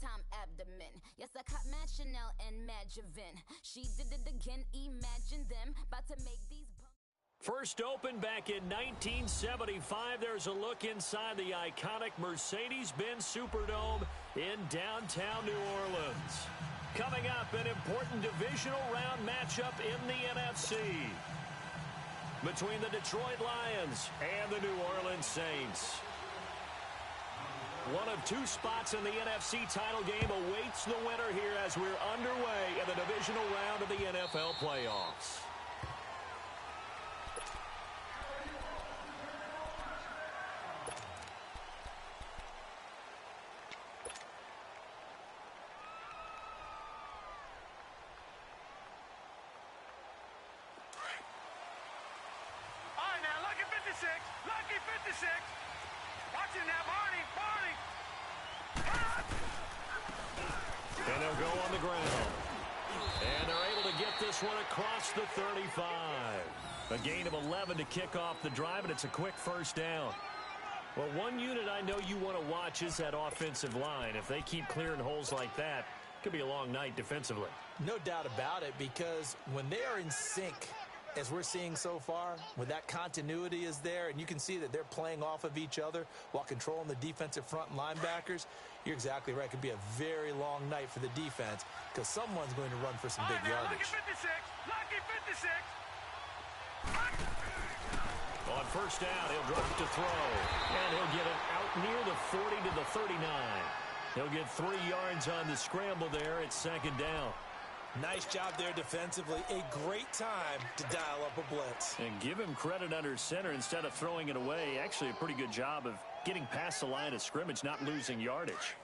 time abdomen. Yes, I caught Mad Chanel and Mad Javin. She did it again, imagine them about to make these. First opened back in 1975. There's a look inside the iconic Mercedes-Benz Superdome in downtown New Orleans. Coming up, an important divisional round matchup in the NFC between the Detroit Lions and the New Orleans Saints. One of two spots in the NFC title game awaits the winner here as we're underway in the divisional round of the NFL playoffs. Lucky 56. Watch him now, Barney. And they'll go on the ground. And they're able to get this one across the 35. A gain of 11 to kick off the drive, and it's a quick first down. Well, one unit I know you want to watch is that offensive line. If they keep clearing holes like that, it could be a long night defensively. No doubt about it, because when they are in sync, as we're seeing so far, when that continuity is there and you can see that they're playing off of each other while controlling the defensive front and linebackers, you're exactly right. It could be a very long night for the defense because someone's going to run for some big yardage. Lucky 56. On first down, he'll drop to throw, and he'll get it out near the 40 to the 39. He'll get 3 yards on the scramble there at second down. Nice job there defensively. A great time to dial up a blitz. And give him credit under center instead of throwing it away. Actually, a pretty good job of getting past the line of scrimmage, not losing yardage.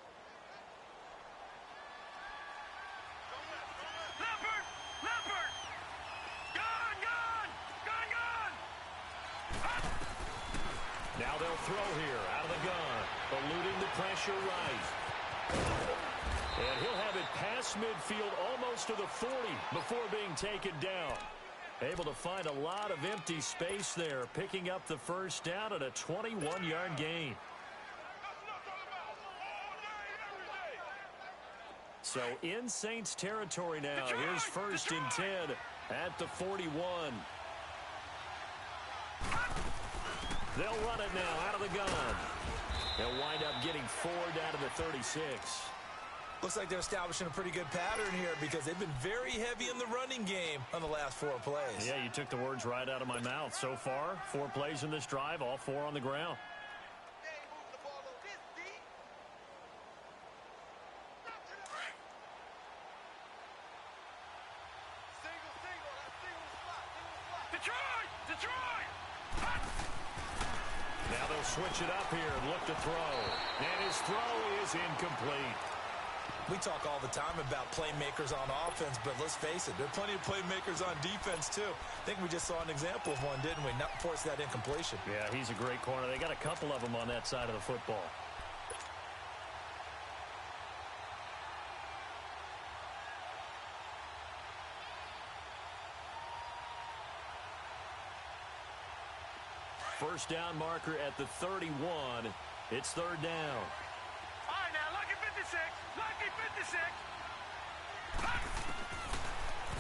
Leopard! Gone! Now they'll throw here out of the gun. Eluding the pressure right. And he'll have it past midfield almost to the 40 before being taken down. Able to find a lot of empty space there, picking up the first down at a 21-yard gain. So in Saints territory now. Here's first and 10 at the 41. They'll run it now out of the gun. They'll wind up getting 4 down to the 36. Looks like they're establishing a pretty good pattern here because they've been very heavy in the running game on the last 4 plays. Yeah, you took the words right out of my mouth. So far, 4 plays in this drive, all 4 on the ground. Detroit! Now they'll switch it up here and look to throw. And his throw is incomplete. We talk all the time about playmakers on offense, but let's face it, there are plenty of playmakers on defense, too. I think we just saw an example of one, didn't we? Not force that incompletion. Yeah, he's a great corner. They got a couple of them on that side of the football. First down marker at the 31. It's third down. All right, now, Lucky 56. Lucky 56.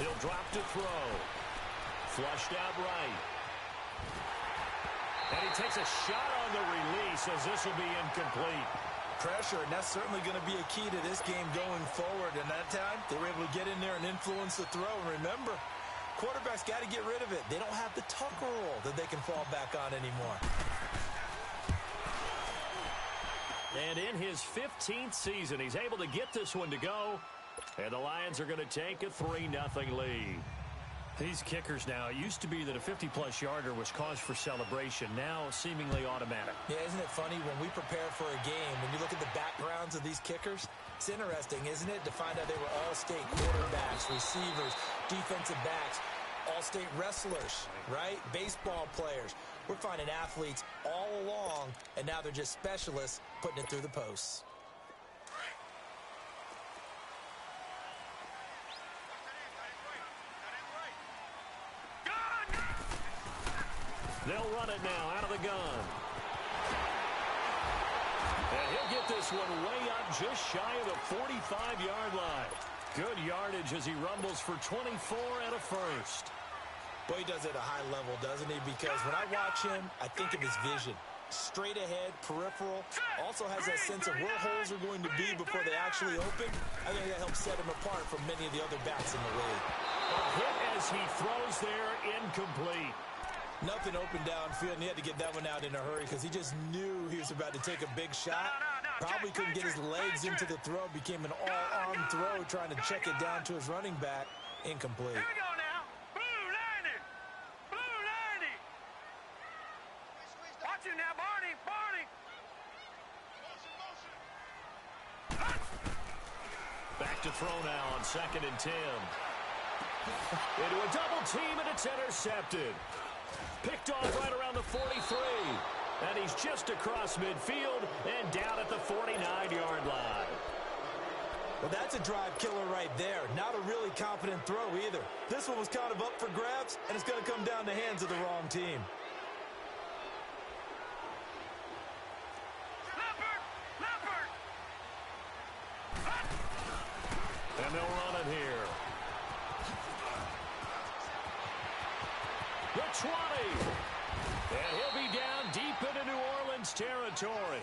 He'll drop to throw. Flushed out right. And he takes a shot on the release as this will be incomplete. Pressure, and that's certainly going to be a key to this game going forward. And that time, they were able to get in there and influence the throw. And remember, quarterbacks got to get rid of it. They don't have the Tucker rule that they can fall back on anymore. And in his 15th season, he's able to get this one to go. And the Lions are going to take a 3-0 lead. These kickers now, it used to be that a 50-plus yarder was cause for celebration. Now, seemingly automatic. Yeah, isn't it funny? When we prepare for a game, when you look at the backgrounds of these kickers, it's interesting, isn't it, to find out they were all-state quarterbacks, receivers, defensive backs, all-state wrestlers, right? Baseball players. We're finding athletes all along, and now they're just specialists putting it through the posts. They'll run it now out of the gun. And he'll get this one way just shy of the 45-yard line. Good yardage as he rumbles for 24 and a first. Boy, he does it at a high level, doesn't he? Because when I watch him, I think of his vision. Straight ahead, peripheral. Also has that sense of where holes are going to be before they actually open. I think that helps set him apart from many of the other backs in the league. A hit as he throws there, incomplete. Nothing open downfield, and he had to get that one out in a hurry because he just knew he was about to take a big shot. Probably couldn't get his legs into the throw. Became an all-arm throw trying to check it down to his running back. Incomplete. Here we go now. Blue 90. Blue 90. Watch him now, Barney. Barney. Back to throw now on 2nd and 10. Into a double team, and it's intercepted. Picked off right around the 43. And he's just across midfield and down at the 49-yard line. Well, that's a drive killer right there. Not a really confident throw either. This one was kind of up for grabs, and it's going to come down the hands of the wrong team. Leopard. And they'll run it here. The 20. And he'll be down deep into New Orleans territory.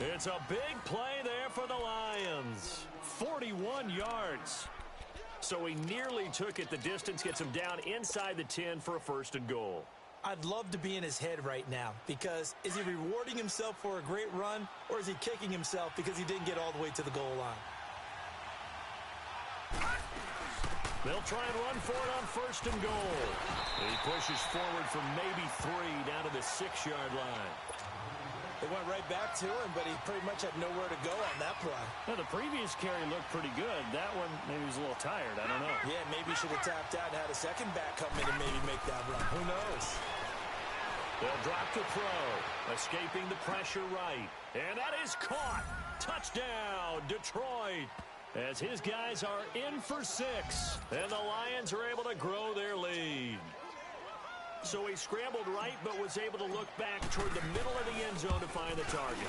It's a big play there for the Lions. 41 yards. So he nearly took it the distance, gets him down inside the 10 for a 1st and goal. I'd love to be in his head right now because is he rewarding himself for a great run or is he kicking himself because he didn't get all the way to the goal line? They'll try and run for it on 1st and goal. He pushes forward for maybe 3 down to the 6-yard line. They went right back to him, but he pretty much had nowhere to go on that play. Now, the previous carry looked pretty good. That one, maybe he was a little tired. I don't know. Yeah, maybe he should have tapped out and had a second back come in and maybe make that run. Who knows? They'll drop to throw. Escaping the pressure right. And that is caught. Touchdown, Detroit. As his guys are in for 6. And the Lions are able to grow their lead. So he scrambled right, but was able to look back toward the middle of the end zone to find the target.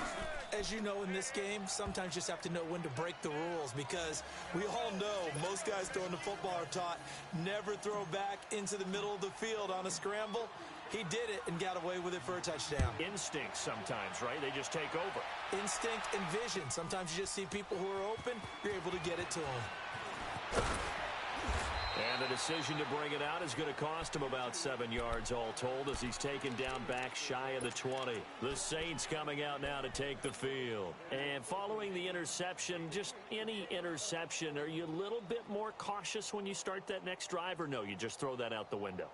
As you know in this game, sometimes you just have to know when to break the rules because we all know most guys throwing the football are taught never throw back into the middle of the field on a scramble. He did it and got away with it for a touchdown. Instinct sometimes, right? They just take over. Instinct and vision. Sometimes you just see people who are open, you're able to get it to them. And the decision to bring it out is going to cost him about 7 yards all told as he's taken down back shy of the 20. The Saints coming out now to take the field. And following the interception, just any interception, are you a little bit more cautious when you start that next drive, or no, you just throw that out the window?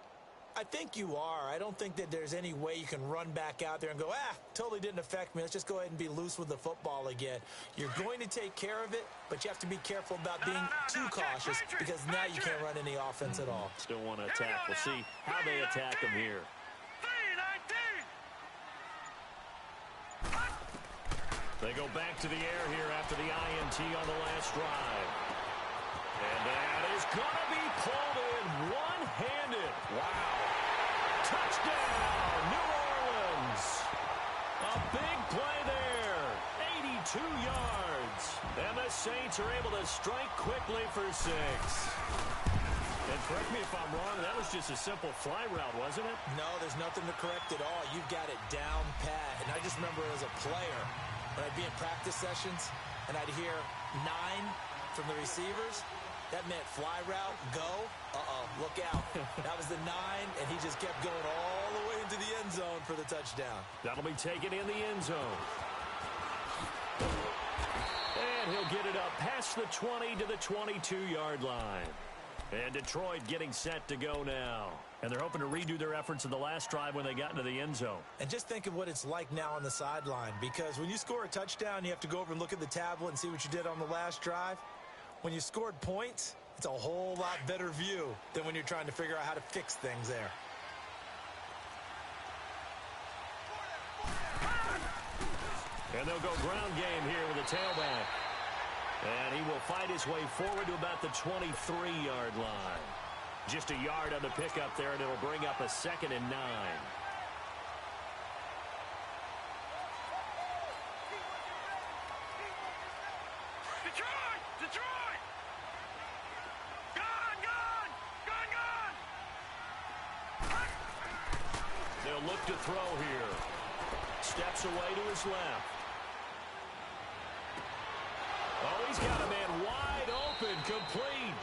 I think you are. I don't think that there's any way you can run back out there and go, totally didn't affect me. Let's just go ahead and be loose with the football again. You're going to take care of it, but you have to be careful about being too cautious because now you can't run any offense at all. Still want to attack. We'll see how they attack him here. They go back to the air here after the INT on the last drive. And that is going to be pulled in one-handed. Wow. Touchdown, New Orleans. A big play there. 82 yards. And the Saints are able to strike quickly for 6. And correct me if I'm wrong, that was just a simple fly route, wasn't it? No, there's nothing to correct at all. You've got it down pat. And I just remember as a player, when I'd be in practice sessions, and I'd hear 9 from the receivers, that meant fly route, go, look out. That was the 9, and he just kept going all the way into the end zone for the touchdown. That'll be taken in the end zone. And he'll get it up past the 20 to the 22-yard line. And Detroit getting set to go now. And they're hoping to redo their efforts in the last drive when they got into the end zone. And just think of what it's like now on the sideline, because when you score a touchdown, you have to go over and look at the tablet and see what you did on the last drive. When you scored points, it's a whole lot better view than when you're trying to figure out how to fix things there. And they'll go ground game here with a tailback. And he will fight his way forward to about the 23-yard line. Just a yard on the pickup there, and it'll bring up a 2nd and 9. Detroit! Detroit! Gone! Gone! Gone! Gone! They'll look to throw here. Steps away to his left. Oh, he's got a man wide open, complete.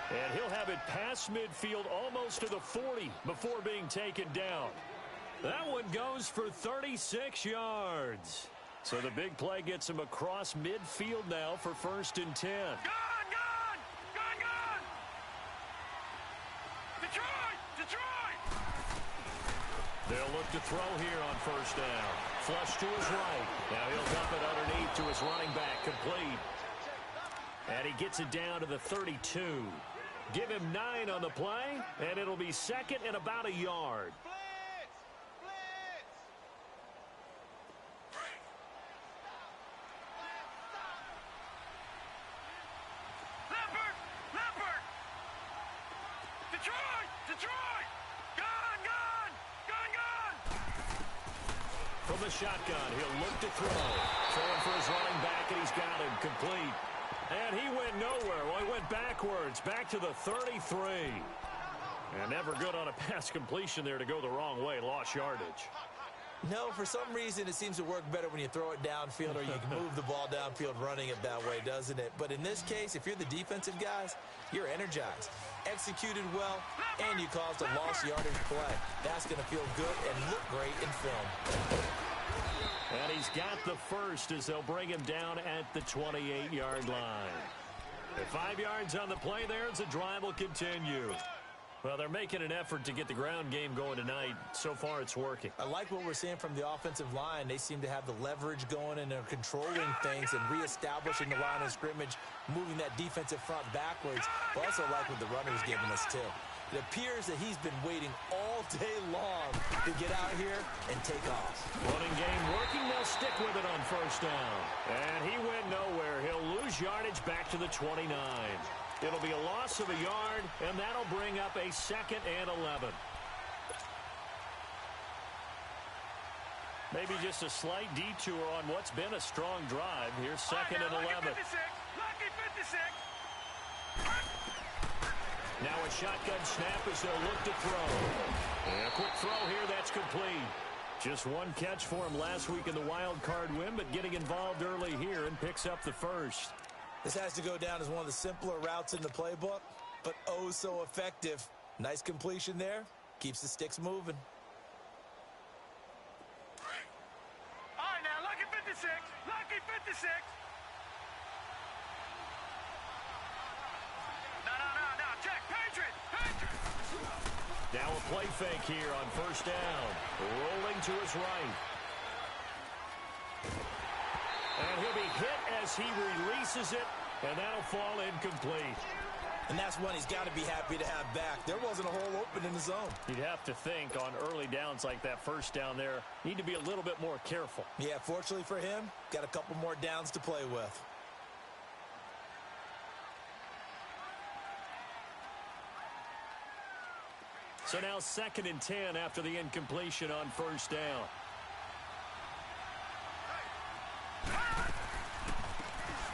And he'll have it past midfield almost to the 40 before being taken down. That one goes for 36 yards. So the big play gets him across midfield now for 1st and 10. Gone! Gone! Gone! Gone! Detroit! Detroit! They'll look to throw here on 1st down. Flush to his right. Now he'll dump it underneath to his running back, complete. And he gets it down to the 32. Give him 9 on the play, and it'll be 2nd and about a yard. Leopard! Leopard! Detroit! Detroit! Gone! Gone! Gone! Gone! From the shotgun, he'll look to throw. Throwing for his running back, and he's got him, complete. And he went nowhere. Well, he went backwards, back to the 33. And never good on a pass completion there to go the wrong way. Lost yardage. No, for some reason, it seems to work better when you throw it downfield or you can move the ball downfield running it that way, doesn't it? But in this case, if you're the defensive guys, you're energized, executed well, and you caused a lost yardage play. That's going to feel good and look great in film. And he's got the first as they'll bring him down at the 28-yard line. At 5 yards on the play there, as the drive will continue. Well, they're making an effort to get the ground game going tonight. So far, it's working. I like what we're seeing from the offensive line. They seem to have the leverage going, and they're controlling things and reestablishing the line of scrimmage, moving that defensive front backwards. But also like what the runner's giving us, too. It appears that he's been waiting all day long to get out here and take off. Running game working. They'll stick with it on 1st down. And he went nowhere. He'll lose yardage back to the 29. It'll be a loss of a yard, and that'll bring up a 2nd and 11. Maybe just a slight detour on what's been a strong drive. Here's 2nd and 11. Lucky 56! Lucky 56! Now a shotgun snap as they'll look to throw. And a quick throw here, that's complete. Just one catch for him last week in the wild card win, but getting involved early here and picks up the first. This has to go down as one of the simpler routes in the playbook, but oh so effective. Nice completion there. Keeps the sticks moving. All right, now, lucky 56! Lucky 56! No, check! Patriot! Patriot! Now a play fake here on 1st down. Rolling to his right. And he'll be hit as he releases it, and that'll fall incomplete. And that's one he's got to be happy to have back. There wasn't a hole open in the zone. You'd have to think on early downs like that 1st down there, need to be a little bit more careful. Yeah, fortunately for him, got a couple more downs to play with. So now 2nd and 10 after the incompletion on 1st down.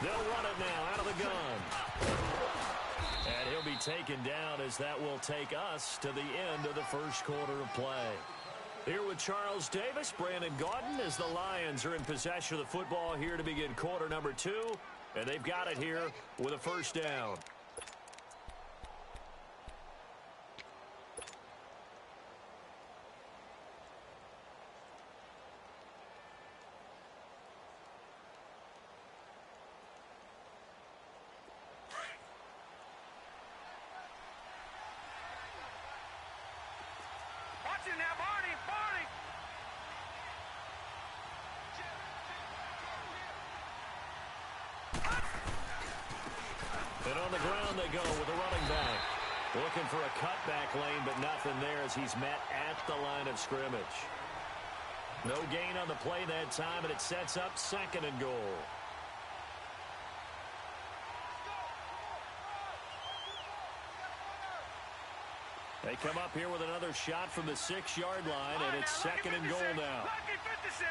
They'll run it now out of the gun. And he'll be taken down as that will take us to the end of the 1st quarter of play. Here with Charles Davis, Brandon Gaudin, as the Lions are in possession of the football here to begin quarter number 2. And they've got it here with a 1st down. Watch it now, Barney! Barney! And on the ground they go with the running back. Looking for a cutback lane, but nothing there as he's met at the line of scrimmage. No gain on the play that time, and it sets up 2nd and goal. They come up here with another shot from the 6-yard line, and it's 2nd and goal now. Lucky 56!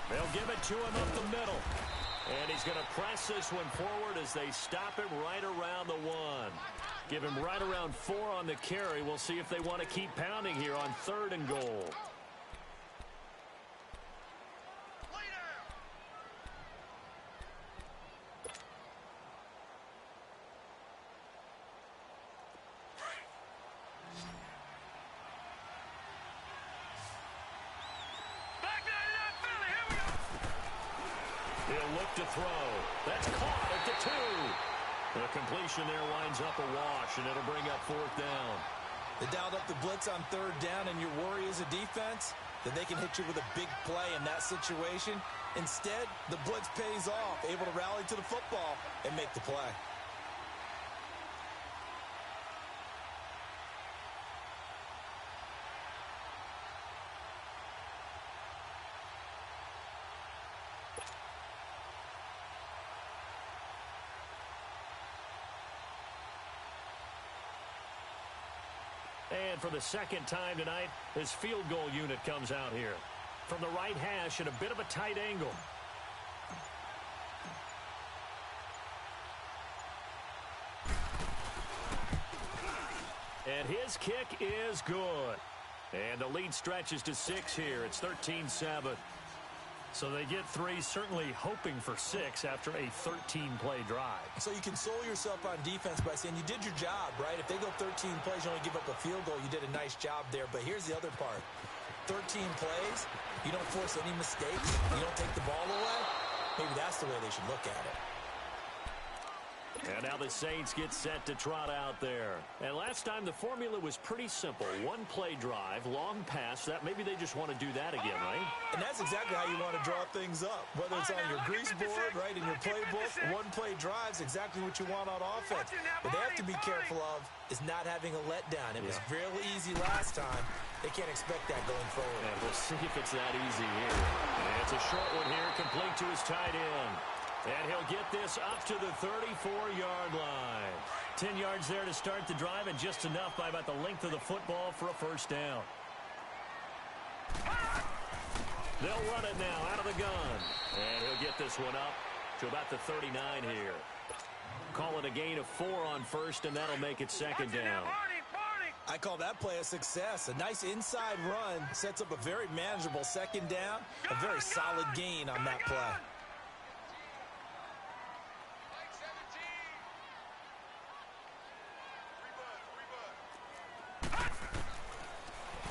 They'll give it to him up the middle. And he's going to press this one forward as they stop him right around the 1. Give him right around 4 on the carry. We'll see if they want to keep pounding here on 3rd and goal. He'll look to throw. That's caught at the 2. The completion there winds up a wash, and it'll bring up 4th down. They dialed up the blitz on 3rd down, and your worry as a defense that they can hit you with a big play in that situation. Instead, the blitz pays off, able to rally to the football and make the play. And for the 2nd time tonight, his field goal unit comes out here. From the right hash at a bit of a tight angle. And his kick is good. And the lead stretches to 6 here. It's 13-7. So they get 3, certainly hoping for 6 after a 13-play drive. So you console yourself on defense by saying you did your job, right? If they go 13 plays, you only give up a field goal, you did a nice job there. But here's the other part. 13 plays, you don't force any mistakes, you don't take the ball away. Maybe that's the way they should look at it. And now the Saints get set to trot out there. And last time the formula was pretty simple. 1-play drive, long pass. That maybe they just want to do that again, right? And that's exactly how you want to draw things up. Whether it's on your grease board, right, in your playbook, 1-play drive's exactly what you want on offense. What they have to be careful of is not having a letdown. It was real easy last time. They can't expect that going forward. And we'll see if it's that easy here. And it's a short one here, complete to his tight end. And he'll get this up to the 34-yard line. 10 yards there to start the drive, and just enough by about the length of the football for a 1st down. They'll run it now out of the gun. And he'll get this one up to about the 39 here. Call it a gain of 4 on 1st, and that'll make it 2nd down. I call that play a success. A nice inside run sets up a very manageable 2nd down. A very solid gain on that play.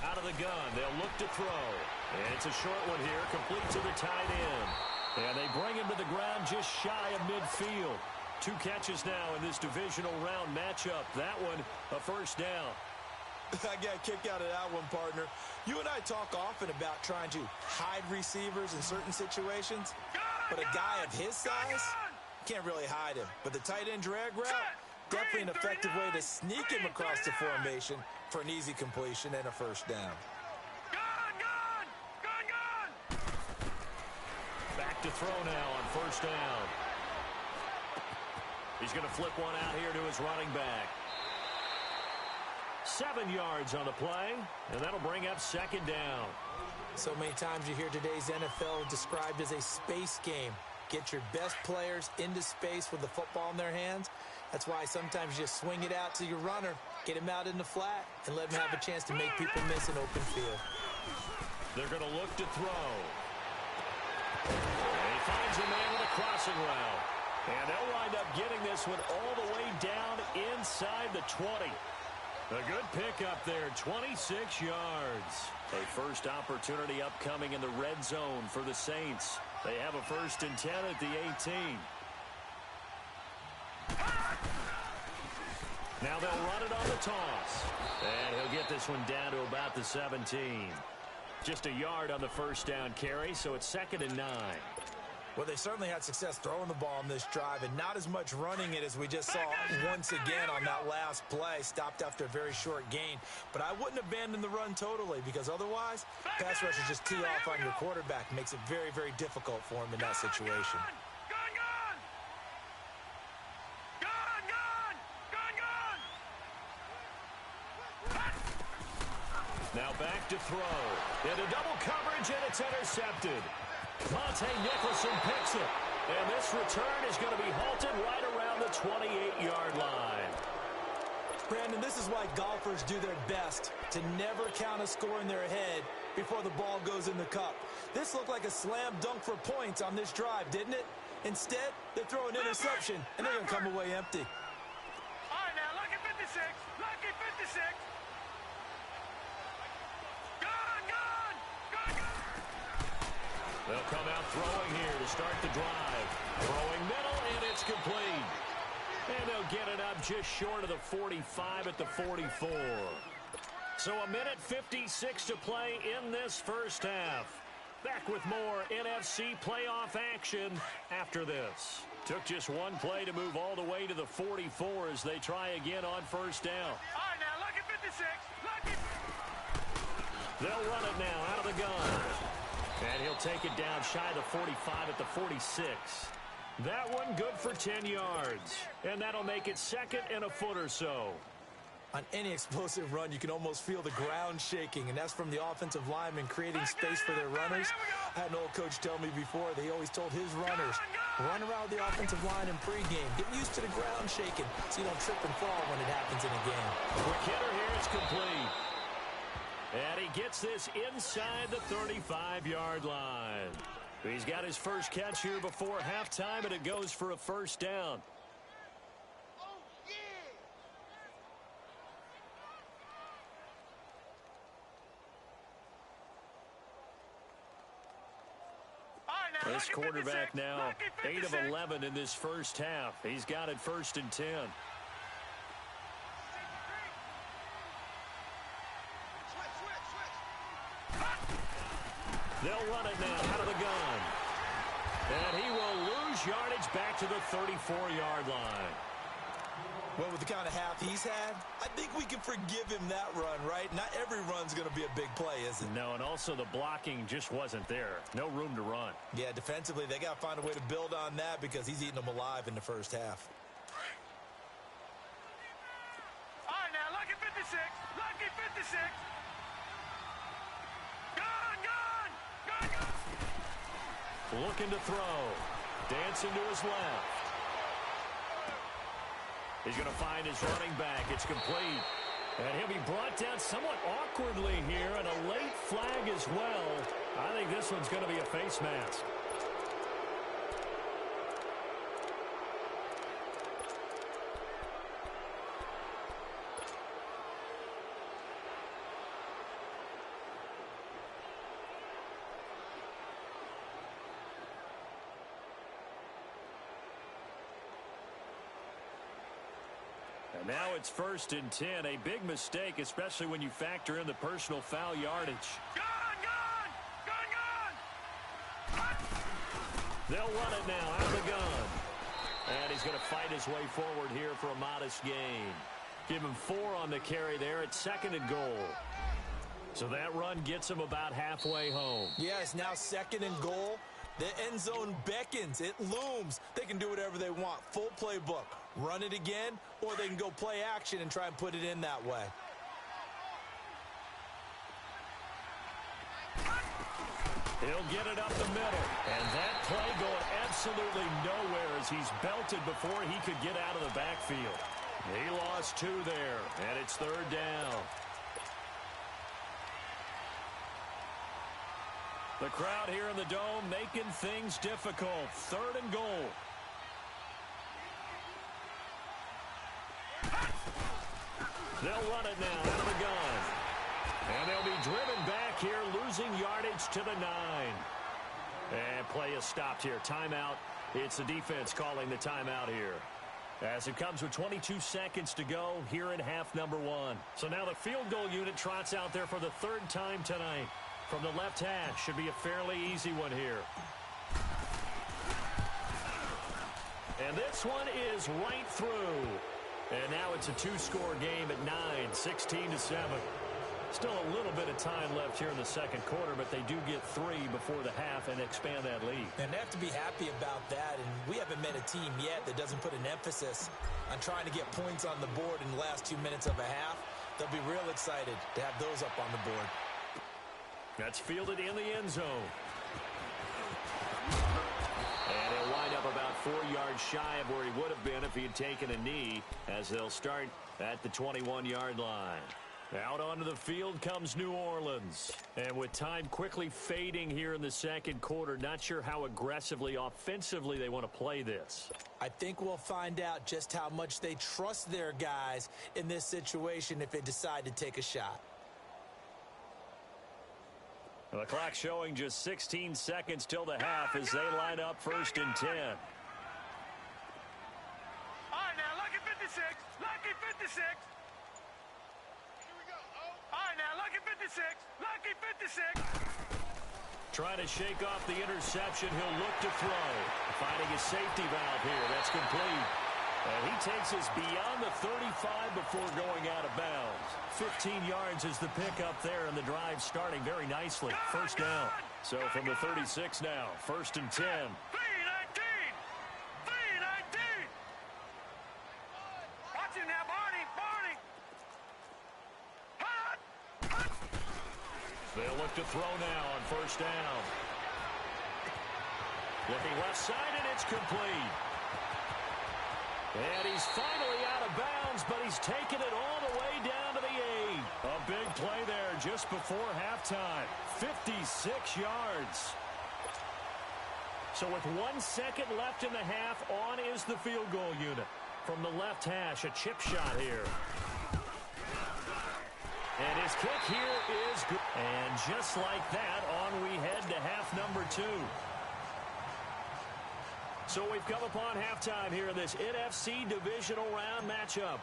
Out of the gun, they'll look to throw. And it's a short one here, complete to the tight end. And they bring him to the ground just shy of midfield. 2 catches now in this divisional round matchup. That one, a 1st down. I got a kick out of that one, partner. You and I talk often about trying to hide receivers in certain situations. But a guy of his size can't really hide him. But the tight end drag route, definitely an effective way to sneak him across the formation for an easy completion and a 1st down. Back to throw now on 1st down. He's going to flip one out here to his running back. 7 yards on the play, and that'll bring up 2nd down. So many times you hear today's NFL described as a space game. Get your best players into space with the football in their hands. That's why sometimes you just swing it out to your runner, get him out in the flat, and let him have a chance to make people miss an open field. They're going to look to throw. And he finds a man with a crossing route. And they'll wind up getting this one all the way down inside the 20. A good pickup there, 26 yards. A first opportunity upcoming in the red zone for the Saints. They have a 1st and 10 at the 18. Now they'll run it on the toss. And he'll get this one down to about the 17. Just a yard on the 1st down carry, so it's 2nd and 9. Well, they certainly had success throwing the ball in this drive and not as much running it as we just saw once again on that last play. Stopped after a very short gain. But I wouldn't abandon the run totally because otherwise, pass rushers just tee off on your quarterback. Makes it very, very difficult for him in that situation. Now back to throw. Into double coverage, and it's intercepted. Monte Nicholson picks it. And this return is going to be halted right around the 28-yard line. Brandon, this is why golfers do their best to never count a score in their head before the ball goes in the cup. This looked like a slam dunk for points on this drive, didn't it? Instead, they throw an interception, and they're going to come away empty. All right, now, lucky 56. Lucky 56. Gone. They'll come out throwing here to start the drive. Throwing middle, and it's complete. And they'll get it up just short of the 45 at the 44. So a minute 56 to play in this first half. Back with more NFC playoff action after this. Took just one play to move all the way to the 44 as they try again on first down. All right, now, lucky 56. Lucky. They'll run it now out of the gun. And he'll take it down shy of the 45 at the 46. That one good for 10 yards. And that'll make it second and a foot or so. On any explosive run, you can almost feel the ground shaking, and that's from the offensive linemen creating space for their runners. I had an old coach tell me before, they always told his runners, run around the offensive line in pregame. Get used to the ground shaking so you don't trip and fall when it happens in a game. Quick hitter here, it's complete. And he gets this inside the 35-yard line. He's got his first catch here before halftime, and it goes for a first down. This quarterback now 8 of 11 in this first half. He's got it first and 10. They'll run it now out of the gun. And he will lose yardage back to the 34-yard line. Well, with the kind of half he's had, I think we can forgive him that run, right? Not every run's going to be a big play, is it? No, and also the blocking just wasn't there. No room to run. Yeah, defensively, they got to find a way to build on that because he's eating them alive in the first half. All right, now, lucky 56. Lucky 56. Gone. Looking to throw. Dancing to his left. He's going to find his running back. It's complete. And he'll be brought down somewhat awkwardly here, and a late flag as well. I think this one's going to be a face mask. And now it's first and 10. A big mistake, especially when you factor in the personal foul yardage. Gone. They'll run it now out of the gun. And he's going to fight his way forward here for a modest gain. Give him 4 on the carry there at second and goal. So that run gets him about halfway home. Yes, now second and goal. The end zone beckons. It looms. They can do whatever they want. Full playbook. Run it again, or they can go play action and try and put it in that way. He'll get it up the middle. And that play going absolutely nowhere as he's belted before he could get out of the backfield. He lost 2 there, and it's third down. The crowd here in the Dome making things difficult. Third and goal. They'll run it now out of the gun. And they'll be driven back here, losing yardage to the 9. And play is stopped here. Timeout. It's the defense calling the timeout here. As it comes with 22 seconds to go here in half number 1. So now the field goal unit trots out there for the 3rd time tonight. From the left hash, should be a fairly easy one here. And this one is right through. And now it's a 2-score game at 9, 16-7. Still a little bit of time left here in the second quarter, but they do get 3 before the half and expand that lead. And they have to be happy about that, and we haven't met a team yet that doesn't put an emphasis on trying to get points on the board in the last 2 minutes of a half. They'll be real excited to have those up on the board. That's fielded in the end zone. just shy of where he would have been if he had taken a knee, as they'll start at the 21-yard line. Out onto the field comes New Orleans. And with time quickly fading here in the second quarter, not sure how aggressively, offensively they want to play this. I think we'll find out just how much they trust their guys in this situation if they decide to take a shot. The clock showing just 16 seconds till the half as they line up 1st and 10. All right, now, lucky 56. Lucky 56. All right, now, lucky 56. Lucky 56. Trying to shake off the interception. He'll look to throw. Finding his safety valve here. That's complete. And he takes us beyond the 35 before going out of bounds. 15 yards is the pickup there, and the drive starting very nicely. First down. So from the 36 now, 1st and 10. 319. 319. Watch him now, Barney. Barney. Hot. Hot. They'll look to throw now on 1st down. Looking left side, and it's complete. And he's finally out of bounds, but he's taken it all the way down to the 8. A big play there just before halftime. 56 yards. So with 1 second left in the half, on is the field goal unit. From the left hash, a chip shot here. And his kick here is good. And just like that, on we head to half number 2. So we've come upon halftime here in this NFC divisional round matchup.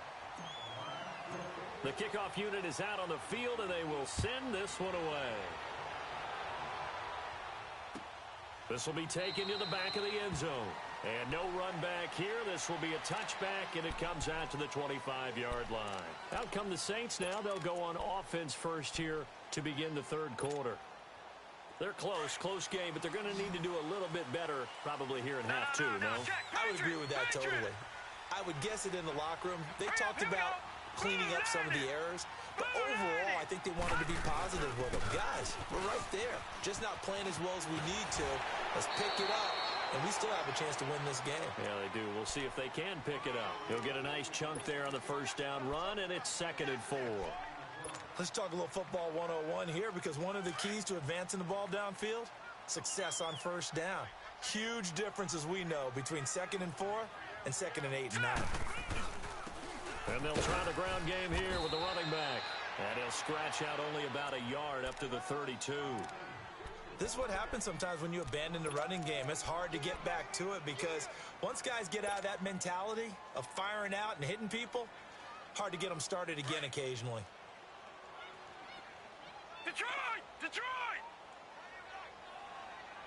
The kickoff unit is out on the field, and they will send this one away. This will be taken to the back of the end zone. And no run back here. This will be a touchback, and it comes out to the 25-yard line. Out come the Saints now. They'll go on offense first here to begin the third quarter. They're close game, but they're going to need to do a little bit better probably here in half 2, no? I would agree with that totally. I would guess it in the locker room. They talked about cleaning up some of the errors, but overall, I think they wanted to be positive with them. Guys, we're right there. Just not playing as well as we need to. Let's pick it up, and we still have a chance to win this game. Yeah, they do. We'll see if they can pick it up. He'll get a nice chunk there on the 1st down run, and it's 2nd and 4. Let's talk a little football 101 here, because one of the keys to advancing the ball downfield, success on 1st down. Huge difference, as we know, between 2nd and 4 and 2nd and 8 and 9. And they'll try the ground game here with the running back. And he'll scratch out only about a yard up to the 32. This is what happens sometimes when you abandon the running game. It's hard to get back to it, because once guys get out of that mentality of firing out and hitting people, hard to get them started again occasionally. Detroit! Detroit!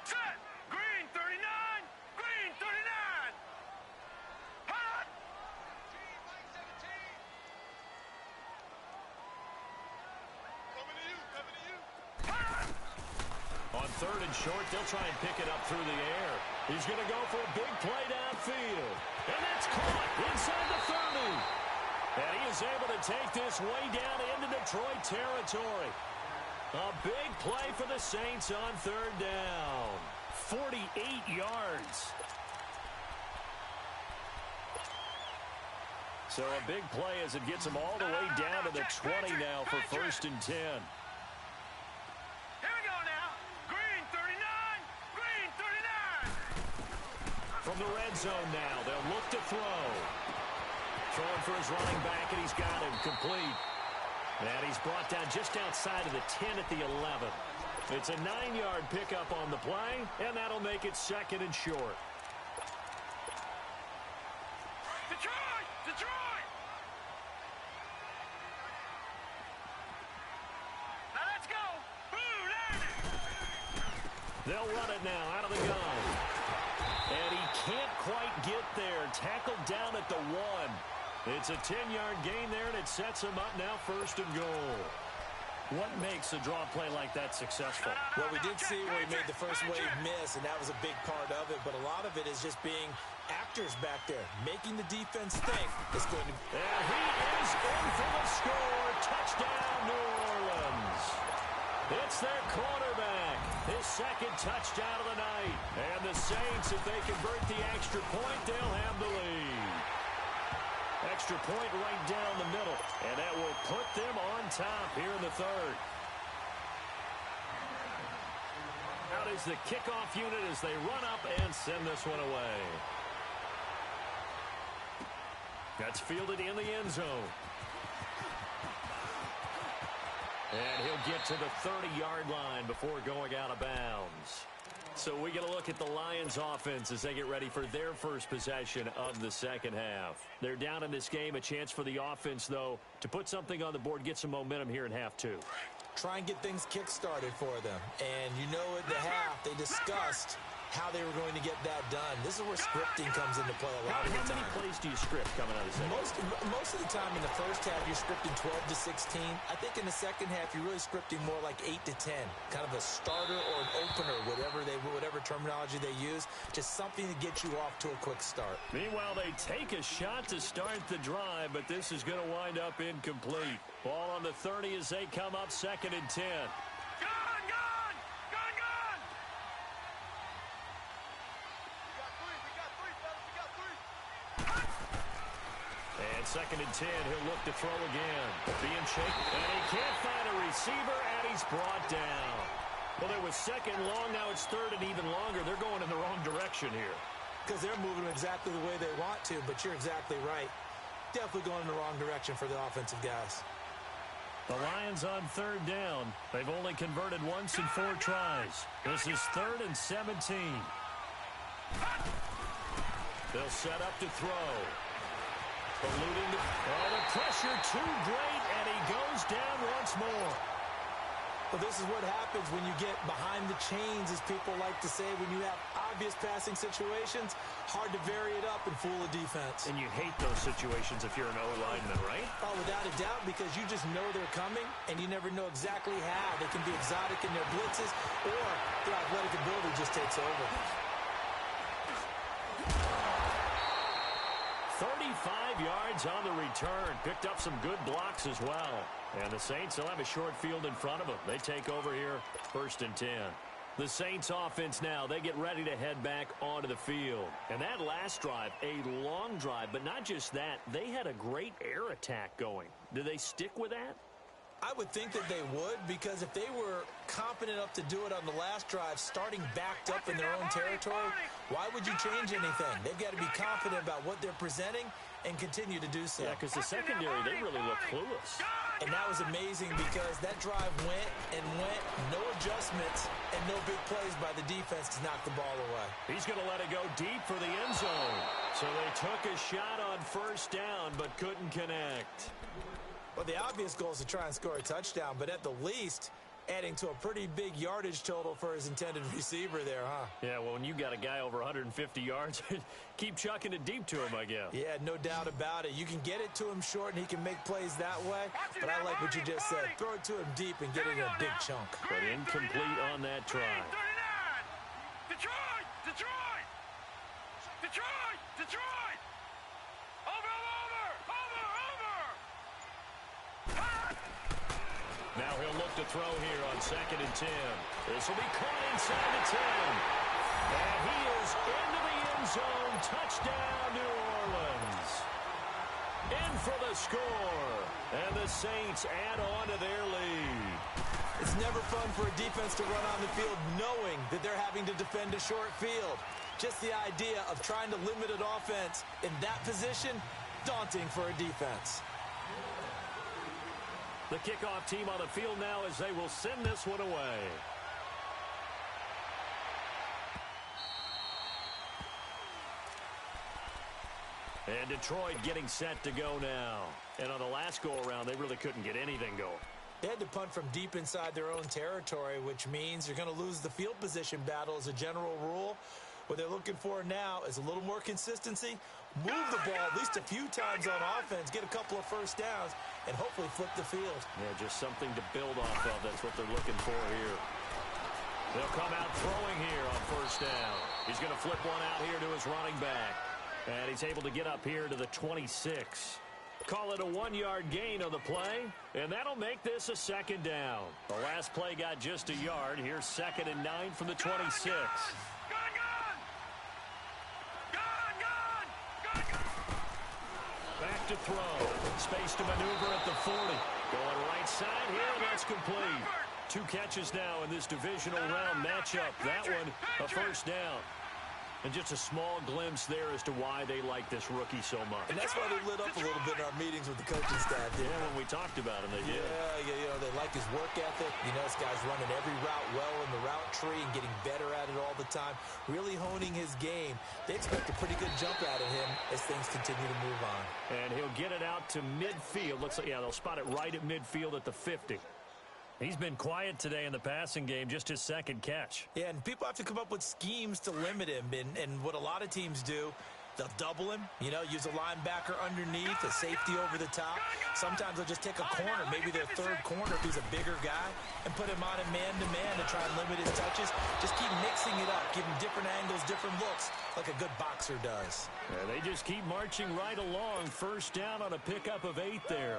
Set! Green 39! Green 39! Hot! Coming to you! Hot! On 3rd and short, they'll try and pick it up through the air. He's going to go for a big play downfield. And that's caught inside the 30. And he is able to take this way down into Detroit territory. A big play for the Saints on 3rd down. 48 yards. So a big play as it gets them all the way down to the 20 now for 1st and 10. Here we go now. Green 39! Green 39! From the red zone now, they'll look to throw. Throwing for his running back, and he's got him complete. And he's brought down just outside of the 10 at the 11. It's a 9-yard pickup on the play, and that'll make it 2nd and short. Detroit! Detroit! Now let's go! Ooh, landed! They'll run it now out of the gun. And he can't quite get there. Tackled down at the 1. It's a 10-yard gain there, and it sets him up now 1st and goal. What makes a draw play like that successful? Well, we did see where he made the first wave miss, and that was a big part of it, but a lot of it is just being actors back there, making the defense think it's going to... And he is in for the score. Touchdown, New Orleans. It's their quarterback. His second touchdown of the night. And the Saints, if they convert the extra point, they'll have the lead. Extra point right down the middle. And that will put them on top here in the third. Out is the kickoff unit as they run up and send this one away. That's fielded in the end zone. And he'll get to the 30-yard line before going out of bounds. So we get a look at the Lions offense as they get ready for their first possession of the second half. They're down in this game. A chance for the offense, though, to put something on the board, get some momentum here in half two. Try and get things kick-started for them. And you know at the half, they discussed how they were going to get that done. This is where scripting comes into play a lot of the time. How many plays do you script coming out of the second? Most of the time in the first half, you're scripting 12 to 16. I think in the second half, you're really scripting more like 8 to 10. Kind of a starter or an opener, whatever terminology they use. Just something to get you off to a quick start. Meanwhile, they take a shot to start the drive, but this is going to wind up incomplete. Ball on the 30 as they come up 2nd and 10. And 2nd and 10, he'll look to throw again. Being shaken, and he can't find a receiver, and he's brought down. Well, it was 2nd long, now it's 3rd and even longer. They're going in the wrong direction here. Because they're moving exactly the way they want to, but you're exactly right. Definitely going in the wrong direction for the offensive guys. The Lions on 3rd down. They've only converted once in 4 tries. This is 3rd and 17. They'll set up to throw. Eluding the pressure too great, and he goes down once more. Well, this is what happens when you get behind the chains, as people like to say, when you have obvious passing situations, hard to vary it up and fool a defense. And you hate those situations if you're an O-lineman, right? Oh, without a doubt, because you just know they're coming, and you never know exactly how. They can be exotic in their blitzes, or their athletic ability just takes over. 35 yards on the return. Picked up some good blocks as well. And the Saints, they'll have a short field in front of them. They take over here, 1st and 10. The Saints offense now, they get ready to head back onto the field. And that last drive, a long drive, but not just that. They had a great air attack going. Do they stick with that? I would think that they would, because if they were confident enough to do it on the last drive, starting backed up in their own territory, why would you change anything? They've got to be confident about what they're presenting and continue to do so. Yeah, because the secondary, they really look clueless. And that was amazing because that drive went and went, no adjustments, and no big plays by the defense to knock the ball away. He's going to let it go deep for the end zone. So they took a shot on 1st down, but couldn't connect. Well, the obvious goal is to try and score a touchdown, but at the least, adding to a pretty big yardage total for his intended receiver there, huh? Yeah, well, when you got a guy over 150 yards, keep chucking it deep to him, I guess. Yeah, no doubt about it. You can get it to him short, and he can make plays that way, but I like what you just said. Throw it to him deep and get it in a big chunk. But incomplete on that try. Detroit! Now he'll look to throw here on 2nd and 10. This will be caught inside the 10. And he is into the end zone. Touchdown, New Orleans. In for the score. And the Saints add on to their lead. It's never fun for a defense to run on the field knowing that they're having to defend a short field. Just the idea of trying to limit an offense in that position, daunting for a defense. The kickoff team on the field now as they will send this one away. And Detroit getting set to go now. And on the last go-around, they really couldn't get anything going. They had to punt from deep inside their own territory, which means you're going to lose the field position battle as a general rule. What they're looking for now is a little more consistency, move the ball at least a few times on offense, get a couple of 1st downs, and hopefully flip the field. Yeah, just something to build off of. That's what they're looking for here. They'll come out throwing here on 1st down. He's going to flip one out here to his running back. And he's able to get up here to the 26. Call it a 1-yard gain on the play, and that'll make this a second down. The last play got just a yard. Here's 2nd and 9 from the 26. Back to throw. Space to maneuver at the 40. Going right side here, and that's complete. 2 catches now in this divisional round matchup. That one, a first down. And just a small glimpse there as to why they like this rookie so much. And that's why they lit up a little bit in our meetings with the coaching staff. Yeah, when we talked about him, they did. Yeah, they like his work ethic. You know, this guy's running every route well in the route tree and getting better at it all the time. Really honing his game. They expect a pretty good jump out of him as things continue to move on. And he'll get it out to midfield. Looks like, yeah, they'll spot it right at midfield at the 50. He's been quiet today in the passing game, just his 2nd catch. Yeah, and people have to come up with schemes to limit him. And what a lot of teams do, they'll double him, you know, use a linebacker underneath, a safety over the top. Sometimes they'll just take a corner, maybe their 3rd corner if he's a bigger guy, and put him on a man-to-man to try and limit his touches. Just keep mixing it up, give him different angles, different looks, like a good boxer does. Yeah, they just keep marching right along. First down on a pickup of 8 there.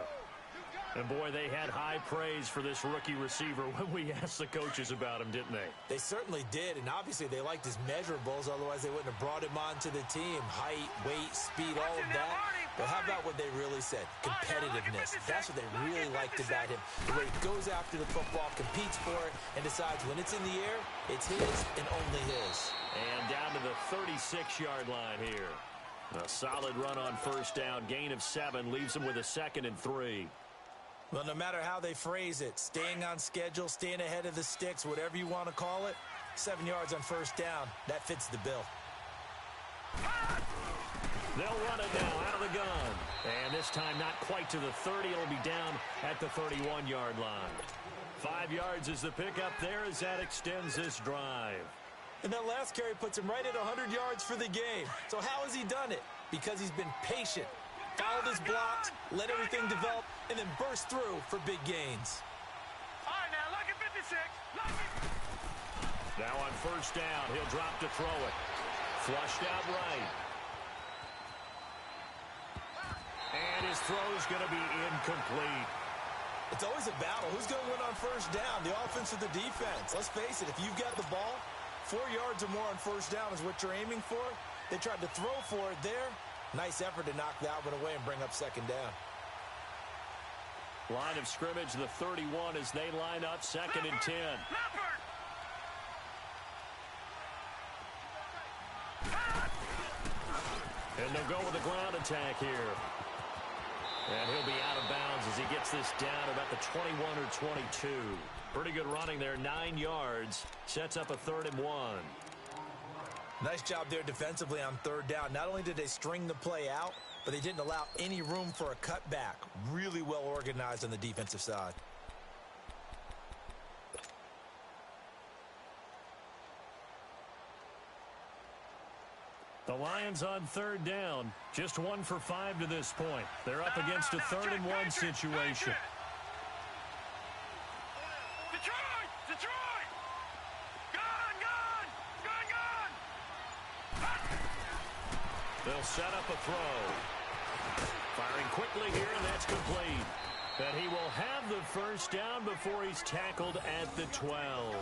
And, boy, they had high praise for this rookie receiver when we asked the coaches about him, didn't they? They certainly did, and obviously they liked his measurables. Otherwise, they wouldn't have brought him onto the team. Height, weight, speed, all of that. But how about what they really said? Competitiveness. That's what they really liked about him. The way he goes after the football, competes for it, and decides when it's in the air, it's his and only his. And down to the 36-yard line here. A solid run on first down. Gain of 7 leaves them with a 2nd and 3. Well, no matter how they phrase it, staying on schedule, staying ahead of the sticks, whatever you want to call it, 7 yards on first down, that fits the bill. They'll run it now out of the gun. And this time not quite to the 30. It'll be down at the 31-yard line. 5 yards is the pickup there as that extends this drive. And that last carry puts him right at 100 yards for the game. So how has he done it? Because he's been patient. Followed his blocks, let everything develop, and then burst through for big gains. All right, now, look at 56. Now on first down, he'll drop to throw it. Flushed out right. And his throw's going to be incomplete. It's always a battle. Who's going to win on first down, the offense or the defense? Let's face it, if you've got the ball, 4 yards or more on first down is what you're aiming for. They tried to throw for it there. Nice effort to knock that one away and bring up 2nd down. Line of scrimmage, the 31 as they line up 2nd and 10. And they'll go with a ground attack here. And he'll be out of bounds as he gets this down about the 21 or 22. Pretty good running there, 9 yards. Sets up a 3rd and 1. Nice job there defensively on 3rd down. Not only did they string the play out, but they didn't allow any room for a cutback. Really well organized on the defensive side. The Lions on 3rd down. Just 1 for 5 to this point. They're up against a 3rd and 1 situation. They'll set up a throw. Firing quickly here, and that's complete. And he will have the first down before he's tackled at the 12.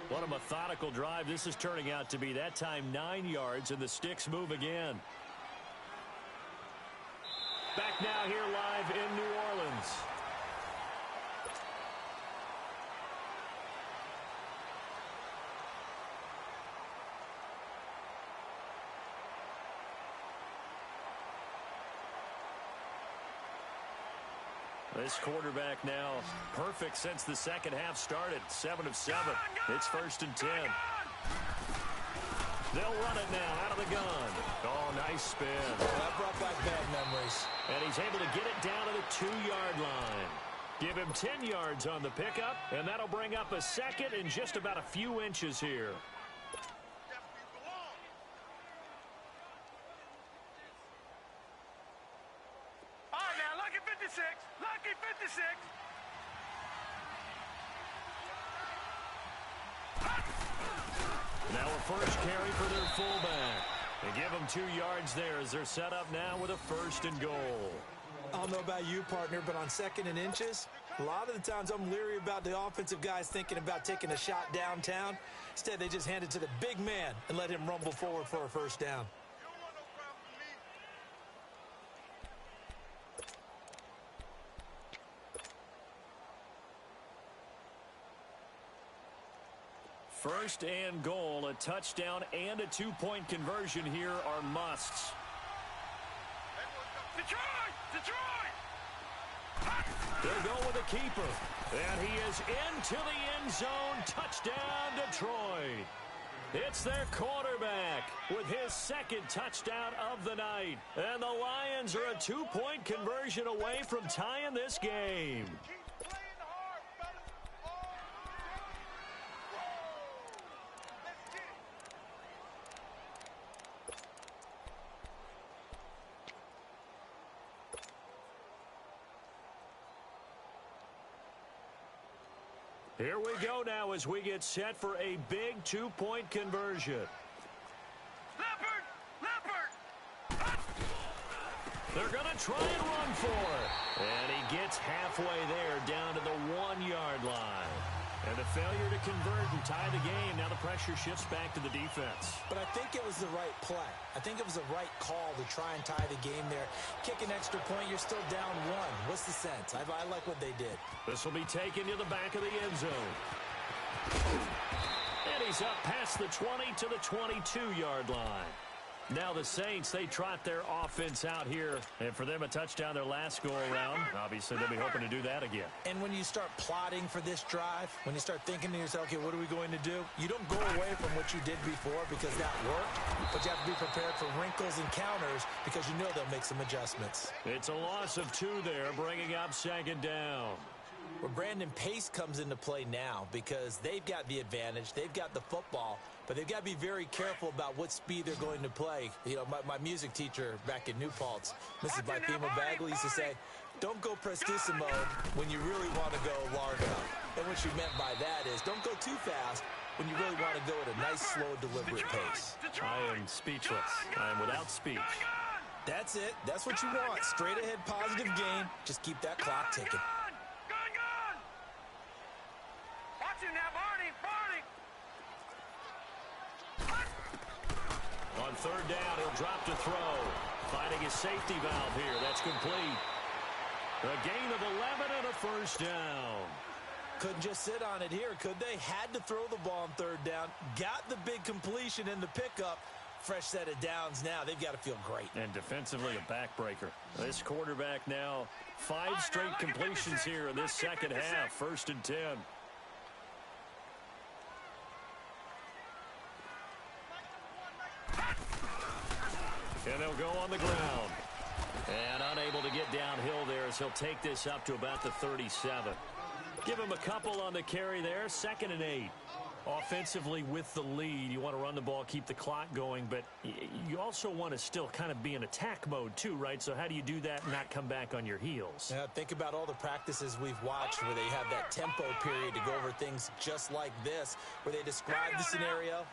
What a methodical drive this is turning out to be. That time 9 yards, and the sticks move again. Back now here live in New Orleans. This quarterback now perfect since the second half started. 7 of 7. It's 1st and 10. They'll run it now out of the gun. Oh, nice spin. That brought back bad memories. And he's able to get it down to the 2-yard line. Give him 10 yards on the pickup, and that'll bring up a 2nd and just about a few inches here. Lucky 56. Now a first carry for their fullback. They give them 2 yards there as they're set up now with a 1st and goal. I don't know about you, partner, but on 2nd and inches, a lot of the times I'm leery about the offensive guys thinking about taking a shot downtown. Instead, they just hand it to the big man and let him rumble forward for a first down. First and goal, a touchdown and a 2-point conversion here are musts. Detroit! Detroit! They'll go with the keeper. And he is into the end zone. Touchdown, Detroit. It's their quarterback with his 2nd touchdown of the night. And the Lions are a 2-point conversion away from tying this game. Here we go now as we get set for a big 2-point conversion. Leopard! Leopard! They're going to try and run for it. And he gets halfway there down to the 1-yard line. And a failure to convert and tie the game. Now the pressure shifts back to the defense. But I think it was the right play. I think it was the right call to try and tie the game there. Kick an extra point, you're still down 1. What's the sense? I like what they did. This will be taken to the back of the end zone. And he's up past the 20 to the 22-yard line. Now the Saints, they trot their offense out here. And for them, a touchdown their last go-around. Obviously, they'll be hoping to do that again. And when you start plotting for this drive, when you start thinking to yourself, okay, what are we going to do? You don't go away from what you did before because that worked. But you have to be prepared for wrinkles and counters because you know they'll make some adjustments. It's a loss of 2 there, bringing up 2nd down. Well, Brandon, pace comes into play now because they've got the advantage. They've got the football. But they've got to be very careful about what speed they're going to play. You know, my music teacher back in New Paltz, Mrs. Bipema Bagley, used to say, don't go prestissimo when you really want to go largo. And what she meant by that is don't go too fast when you really want to go at a nice, slow, deliberate pace. I am speechless. I am without speech. That's it. That's what you want. Straight ahead, positive game. Just keep that clock ticking. Gun! Watch him now, Barney! On 3rd down, he'll drop to throw. Finding his safety valve here. That's complete. A gain of 11 and a first down. Couldn't just sit on it here, could they? Had to throw the ball on 3rd down. Got the big completion in the pickup. Fresh set of downs now. They've got to feel great. And defensively, a backbreaker. This quarterback now 5 straight completions here in this 2nd half. 1st and 10. And they'll go on the ground. And unable to get downhill there as he'll take this up to about the 37. Give him a couple on the carry there. 2nd and 8. Offensively with the lead, you want to run the ball, keep the clock going, but you also want to still kind of be in attack mode too, right? So how do you do that and not come back on your heels? Yeah, think about all the practices we've watched where they have that tempo period to go over things just like this, where they describe the scenario,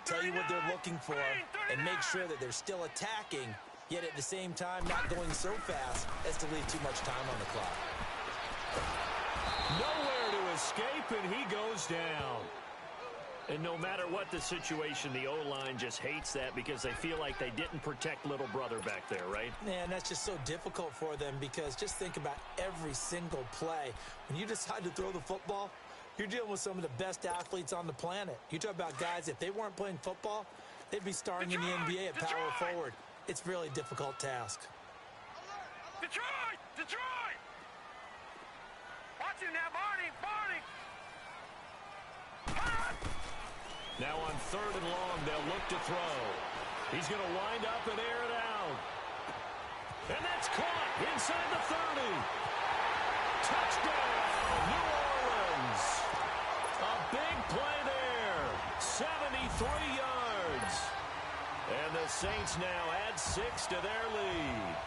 tell you what they're looking for, and make sure that they're still attacking, yet at the same time not going so fast as to leave too much time on the clock. Nowhere to escape, and he goes down. And no matter what the situation, the O-line just hates that because they feel like they didn't protect little brother back there, right? Man, that's just so difficult for them because just think about every single play. When you decide to throw the football, you're dealing with some of the best athletes on the planet. You talk about guys, if they weren't playing football, they'd be starring in the NBA at power forward. It's a really difficult task. Detroit! Detroit! Watch him now, Barney! Now on 3rd and long, they'll look to throw. He's going to wind up and air it out. And that's caught inside the 30. Touchdown, New Orleans. A big play there. 73 yards. And the Saints now add 6 to their lead.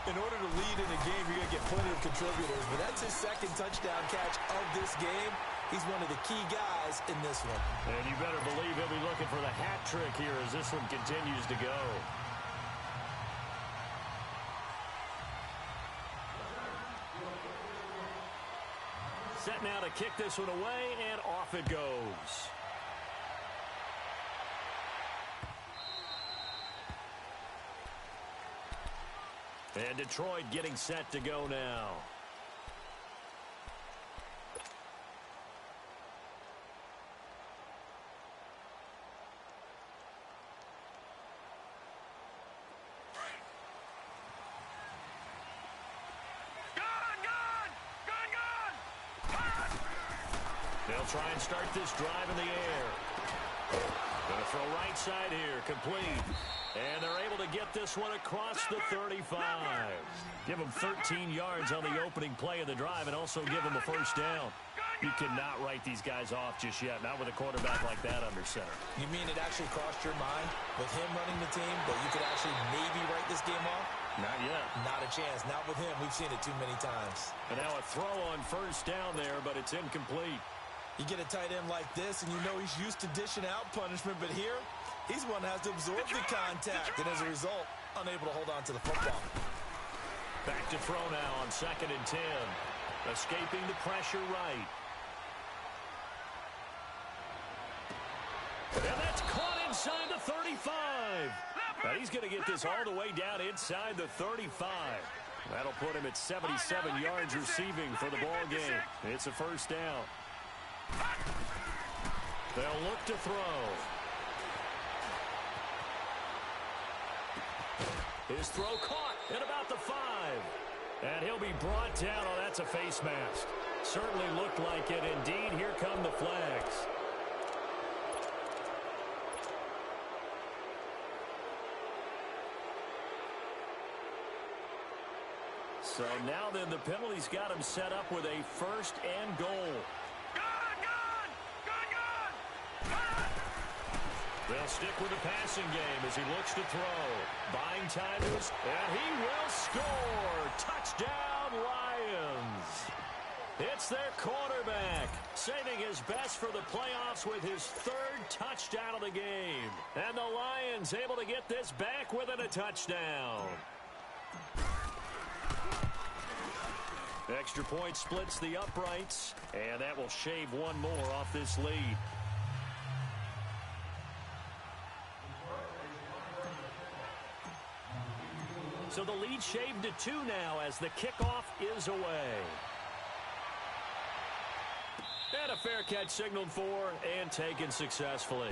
In order to lead in a game, you're going to get plenty of contributors, but that's his 2nd touchdown catch of this game. He's one of the key guys in this one. And you better believe he'll be looking for the hat trick here as this one continues to go. Set now to kick this one away, and off it goes. And Detroit getting set to go now. They'll try and start this drive in the air. Going to throw right side here, complete. And they're able to get this one across the 35. Give them 13 yards on the opening play of the drive and also give them a first down. You cannot write these guys off just yet, not with a quarterback like that under center. You mean it actually crossed your mind with him running the team that you could actually maybe write this game off? Not yet. Not a chance. Not with him. We've seen it too many times. And now a throw on first down there, but it's incomplete. You get a tight end like this, and you know he's used to dishing out punishment, but here, he's one that has to absorb the contact, and as a result, unable to hold on to the football. Back to throw now on 2nd and 10. Escaping the pressure right. And that's caught inside the 35. Now he's going to get this all the way down inside the 35. That'll put him at 77 yards receiving for the ball game. It's a first down. They'll look to throw. His throw caught at about the 5. And he'll be brought down. Oh, that's a face mask. Certainly looked like it. Indeed, here come the flags. So now then the penalty's got him set up with a first and goal. They'll stick with the passing game as he looks to throw. Buying time to his, and he will score. Touchdown, Lions. It's their quarterback, saving his best for the playoffs with his 3rd touchdown of the game. And the Lions able to get this back within a touchdown. Extra point splits the uprights, and that will shave one more off this lead. So the lead shaved to 2 now as the kickoff is away. And a fair catch signaled for and taken successfully.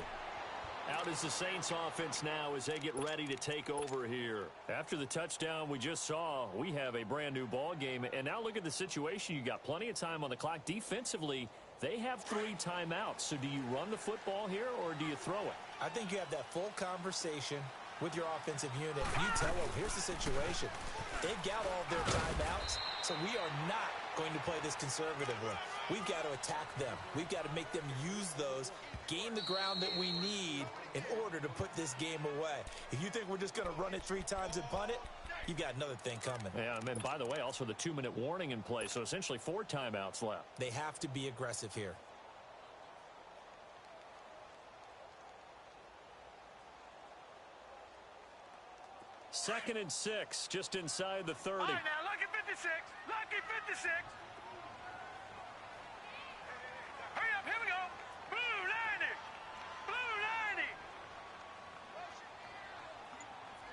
Out is the Saints offense now as they get ready to take over here. After the touchdown we just saw, we have a brand new ball game. And now look at the situation. You got plenty of time on the clock. Defensively, they have 3 timeouts. So do you run the football here or do you throw it? I think you have that full conversation with your offensive unit. You tell them, here's the situation. They've got all of their timeouts, so we are not going to play this conservatively. We've got to attack them. We've got to make them use those, gain the ground that we need in order to put this game away. If you think we're just going to run it 3 times and punt it, you've got another thing coming. Yeah, and by the way, also the 2-minute warning in play, so essentially 4 timeouts left. They have to be aggressive here. Second and 6, just inside the 30. All right, now, lucky 56. Lucky 56. Hurry up, here we go. Blue 90. Blue 90.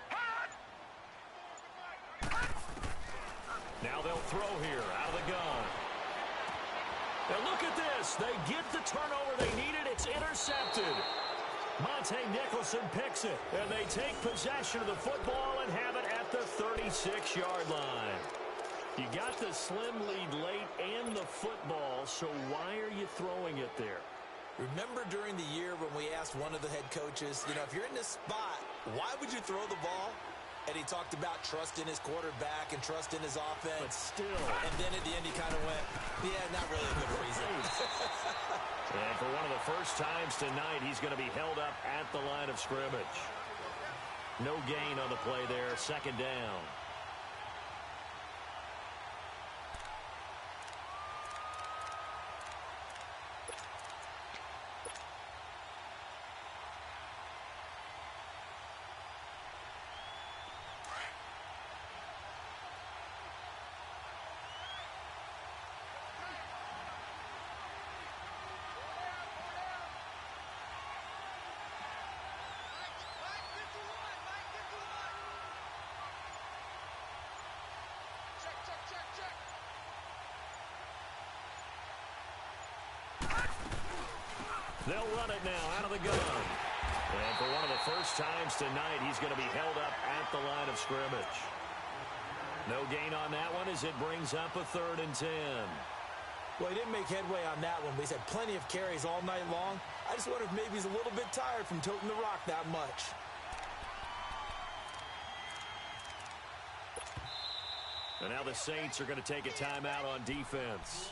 Hot. Now they'll throw here out of the gun. And look at this. They get the turnover they needed. It's intercepted. Monte Nicholson picks it, and they take possession of the football and have it at the 36-yard line. You got the slim lead late and the football, so why are you throwing it there? Remember during the year when we asked one of the head coaches, you know, if you're in this spot, why would you throw the ball? And he talked about trust in his quarterback and trust in his offense. But still. And then at the end he kind of went, yeah, not really a good reason. And for one of the first times tonight, he's going to be held up at the line of scrimmage. No gain on the play there, 2nd down. They'll run it now out of the gun. And for one of the first times tonight, he's going to be held up at the line of scrimmage. No gain on that one as it brings up a 3rd and 10. Well, he didn't make headway on that one, but he's had plenty of carries all night long. I just wonder if maybe he's a little bit tired from toting the rock that much. And now the Saints are going to take a timeout on defense.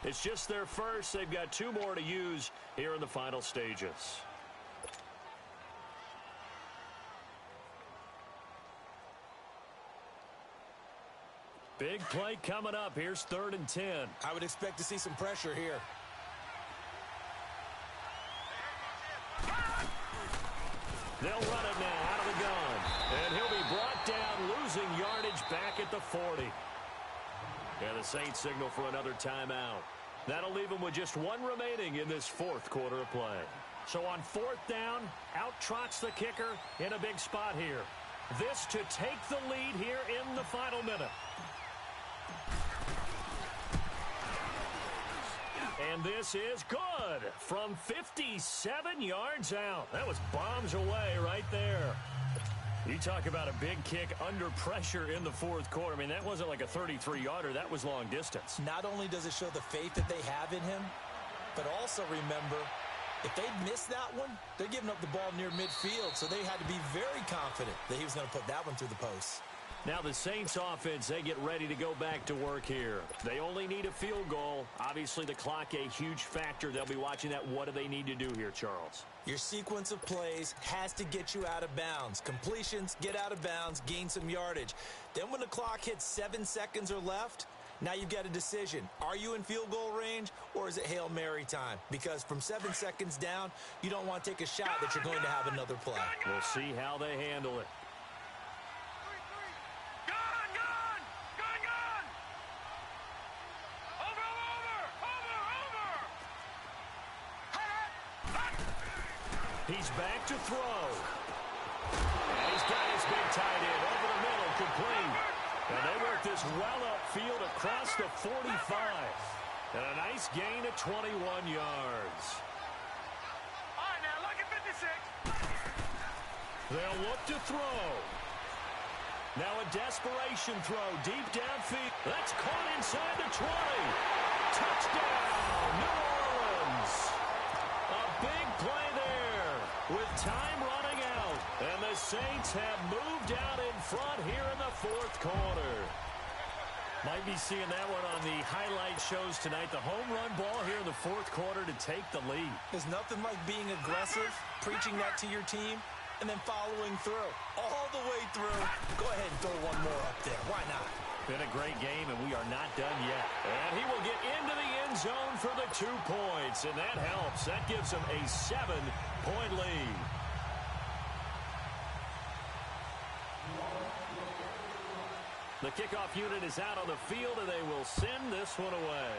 It's just their first. They've got 2 more to use here in the final stages. Big play coming up. Here's 3rd and 10. I would expect to see some pressure here. They'll run it now out of the gun. And he'll be brought down, losing yardage back at the 40. And the Saints signal for another timeout. That'll leave them with just 1 remaining in this 4th quarter of play. So on 4th down, out trots the kicker in a big spot here. This to take the lead here in the final minute. And this is good from 57 yards out. That was bombs away right there. You talk about a big kick under pressure in the 4th quarter. I mean, that wasn't like a 33-yarder. That was long distance. Not only does it show the faith that they have in him, but also remember, if they miss that one, they're giving up the ball near midfield, so they had to be very confident that he was going to put that one through the post. Now the Saints offense, they get ready to go back to work here. They only need a field goal. Obviously the clock a huge factor. They'll be watching that. What do they need to do here, Charles? Your sequence of plays has to get you out of bounds. Completions, get out of bounds, gain some yardage. Then when the clock hits 7 seconds or left, now you've got a decision. Are you in field goal range or is it Hail Mary time? Because from 7 seconds down, you don't want to take a shot that you're going to have another play. We'll see how they handle it. He's back to throw. And he's got his big tight end over the middle, complete. And they work this well upfield across the 45. And a nice gain of 21 yards. All right, now look at 56. They'll look to throw. Now a desperation throw deep downfield. That's caught inside the 20. Touchdown, New Orleans. A big play there. With time running out, and the Saints have moved out in front here in the 4th quarter. Might be seeing that one on the highlight shows tonight. The home run ball here in the 4th quarter to take the lead. There's nothing like being aggressive, preaching that to your team, and then following through. All the way through. Go ahead and throw one more up there. Why not? Been a great game, and we are not done yet. And he will get into the end zone for the 2 points, and that helps. That gives him a 7-point lead. The kickoff unit is out on the field, and they will send this one away.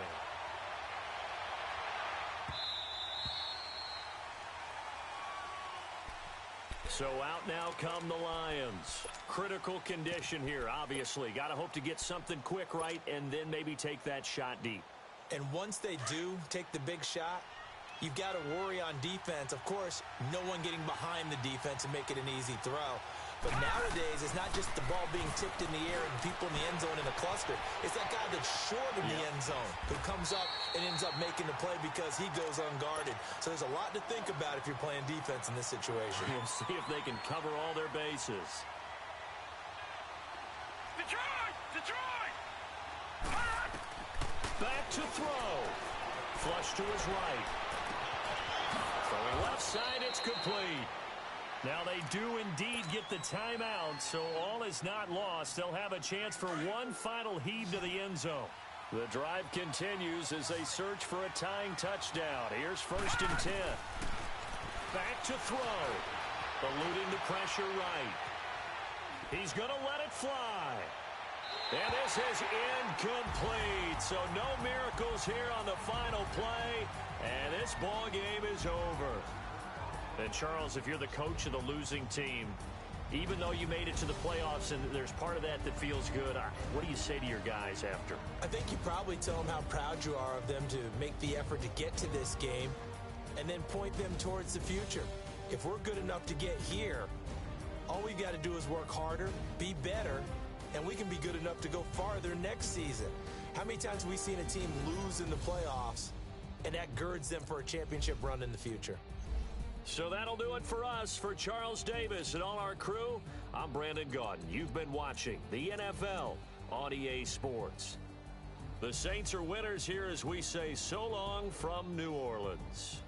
So out now come the Lions. Critical condition here, obviously. Got to hope to get something quick right and then maybe take that shot deep. And once they do take the big shot, you've got to worry on defense. Of course, no one getting behind the defense and make it an easy throw. But nowadays, it's not just the ball being tipped in the air and people in the end zone in a cluster. It's that guy that's short in the end zone who comes up and ends up making the play because he goes unguarded. So there's a lot to think about if you're playing defense in this situation. We'll see if they can cover all their bases. Detroit! Detroit! Back to throw. Flush to his right. Throwing left side, it's complete. Now they do indeed get the timeout, so all is not lost. They'll have a chance for one final heave to the end zone. The drive continues as they search for a tying touchdown. Here's 1st and 10. Back to throw. Eluding the pressure right. He's going to let it fly. And this is incomplete. So no miracles here on the final play. And this ball game is over. And, Charles, if you're the coach of the losing team, even though you made it to the playoffs and there's part of that feels good, what do you say to your guys after? I think you probably tell them how proud you are of them to make the effort to get to this game. and then point them towards the future. If we're good enough to get here, all we've got to do is work harder, be better, and we can be good enough to go farther next season. How many times have we seen a team lose in the playoffs, and that girds them for a championship run in the future? So that'll do it for us. For Charles Davis and all our crew, I'm Brandon Gaudin. You've been watching the NFL on EA Sports. The Saints are winners here as we say so long from New Orleans.